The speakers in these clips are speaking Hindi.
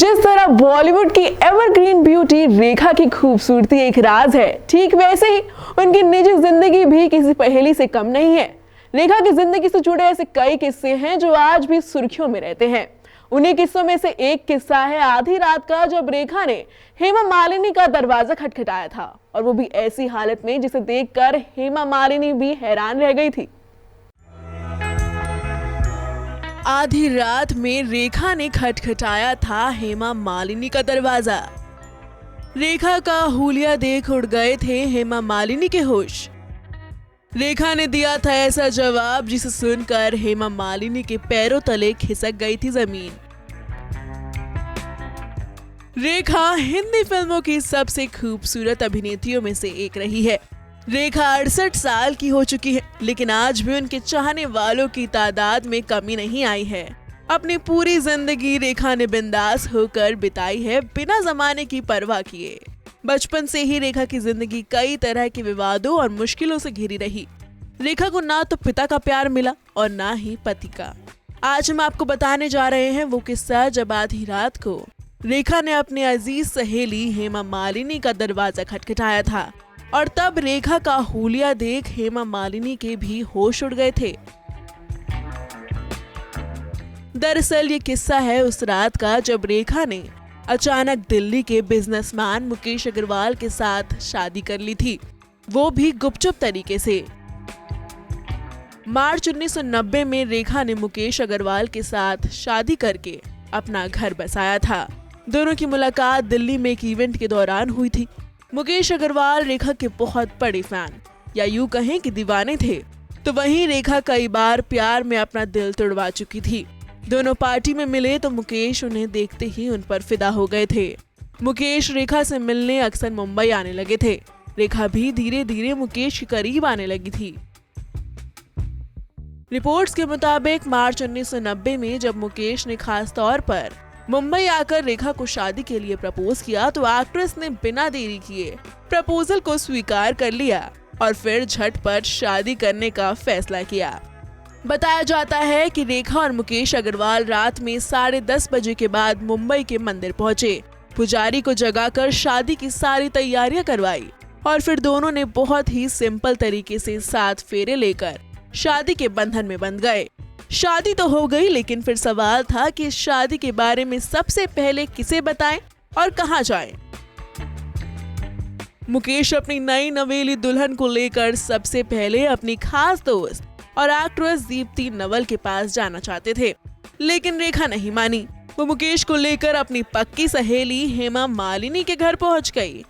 जिस तरह बॉलीवुड की एवरग्रीन ब्यूटी रेखा की खूबसूरती एक राज है, ठीक वैसे ही उनकी निजी जिंदगी भी किसी पहेली से कम नहीं है। रेखा की जिंदगी से जुड़े ऐसे कई किस्से हैं जो आज भी सुर्खियों में रहते हैं। उन्हीं किस्सों में से एक किस्सा है आधी रात का, जब रेखा ने हेमा मालिनी का दरवाजा खटखटाया था, और वो भी ऐसी हालत में जिसे देखकर हेमा मालिनी भी हैरान रह गई थी। आधी रात में रेखा ने खटखटाया था हेमा मालिनी का दरवाजा। रेखा का हुलिया देख उड़ गए थे हेमा मालिनी के होश। रेखा ने दिया था ऐसा जवाब जिसे सुनकर हेमा मालिनी के पैरों तले खिसक गई थी जमीन। रेखा हिंदी फिल्मों की सबसे खूबसूरत अभिनेत्रियों में से एक रही है। रेखा 68 साल की हो चुकी है, लेकिन आज भी उनके चाहने वालों की तादाद में कमी नहीं आई है। अपनी पूरी जिंदगी रेखा ने बिंदास होकर बिताई है, बिना जमाने की परवाह किए। बचपन से ही रेखा की जिंदगी कई तरह के विवादों और मुश्किलों से घिरी रही। रेखा को ना तो पिता का प्यार मिला और ना ही पति का। आज हम आपको बताने जा रहे हैं वो किस्सा जब आधी रात को रेखा ने अपनी अजीज सहेली हेमा मालिनी का दरवाजा खटखटाया था, और तब रेखा का हुलिया देख हेमा मालिनी के भी होश उड़ गए थे। दरअसल ये किस्सा है उस रात का जब रेखा ने अचानक दिल्ली के बिजनेसमैन मुकेश अग्रवाल के साथ शादी कर ली थी, वो भी गुपचुप तरीके से। मार्च 1990 में रेखा ने मुकेश अग्रवाल के साथ शादी करके अपना घर बसाया था। दोनों की मुलाकात दिल्ली में एक इवेंट के दौरान हुई थी। मुकेश अग्रवाल रेखा के बहुत बड़े फैन या यूं कहें कि दीवाने थे, तो वहीं रेखा कई बार प्यार में अपना दिल तोड़वा चुकी थी। दोनों पार्टी में मिले तो मुकेश उन्हें देखते ही उन पर फिदा हो गए थे। मुकेश रेखा से मिलने अक्सर मुंबई आने लगे थे। रेखा भी धीरे धीरे मुकेश के करीब आने लगी थी। रिपोर्ट्स के मुताबिक मार्च 1990 में जब मुकेश ने खास तौर पर मुंबई आकर रेखा को शादी के लिए प्रपोज किया, तो एक्ट्रेस ने बिना देरी किए प्रपोजल को स्वीकार कर लिया और फिर झटपट शादी करने का फैसला किया। बताया जाता है कि रेखा और मुकेश अग्रवाल रात में 10:30 बजे के बाद मुंबई के मंदिर पहुंचे। पुजारी को जगाकर शादी की सारी तैयारियां करवाई और फिर दोनों ने बहुत ही सिंपल तरीके से 7 फेरे लेकर शादी के बंधन में बंध गए। शादी तो हो गई, लेकिन फिर सवाल था कि इस शादी के बारे में सबसे पहले किसे बताएं और कहां जाएं। मुकेश अपनी नई नवेली दुल्हन को लेकर सबसे पहले अपनी खास दोस्त और एक्ट्रेस दीप्ति नवल के पास जाना चाहते थे, लेकिन रेखा नहीं मानी। वो मुकेश को लेकर अपनी पक्की सहेली हेमा मालिनी के घर पहुंच गई।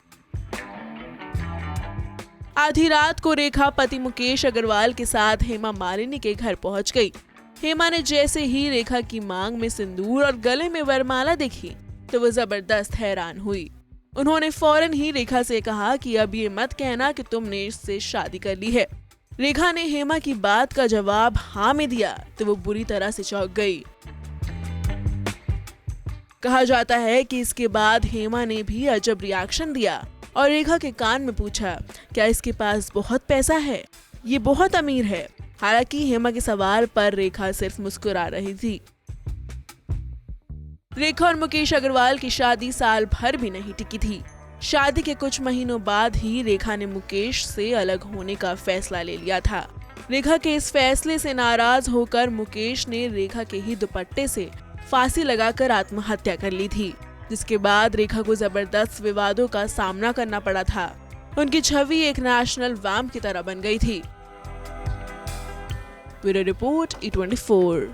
आधी रात को रेखा पति मुकेश अग्रवाल के साथ हेमा मालिनी के घर पहुंच गई। हेमा ने जैसे ही रेखा की मांग में सिंदूर और गले में वरमाला देखी तो वो जबरदस्त हैरान हुई। उन्होंने फौरन ही रेखा से कहा कि अब ये मत कहना कि तुमने इससे शादी कर ली है। रेखा ने हेमा की बात का जवाब हाँ में दिया तो वो बुरी तरह से चौंक गई। कहा जाता है कि इसके बाद हेमा ने भी अजब रिएक्शन दिया और रेखा के कान में पूछा, क्या इसके पास बहुत पैसा है? ये बहुत अमीर है। हालांकि हेमा के सवाल पर रेखा सिर्फ मुस्कुरा रही थी। रेखा और मुकेश अग्रवाल की शादी साल भर भी नहीं टिकी थी। शादी के कुछ महीनों बाद ही रेखा ने मुकेश से अलग होने का फैसला ले लिया था। रेखा के इस फैसले से नाराज होकर मुकेश ने रेखा के ही दुपट्टे से फांसी लगाकर आत्महत्या कर ली थी, जिसके बाद रेखा को जबरदस्त विवादों का सामना करना पड़ा था। उनकी छवि एक नेशनल वैम्प की तरह बन गई थी। Bureau report E24।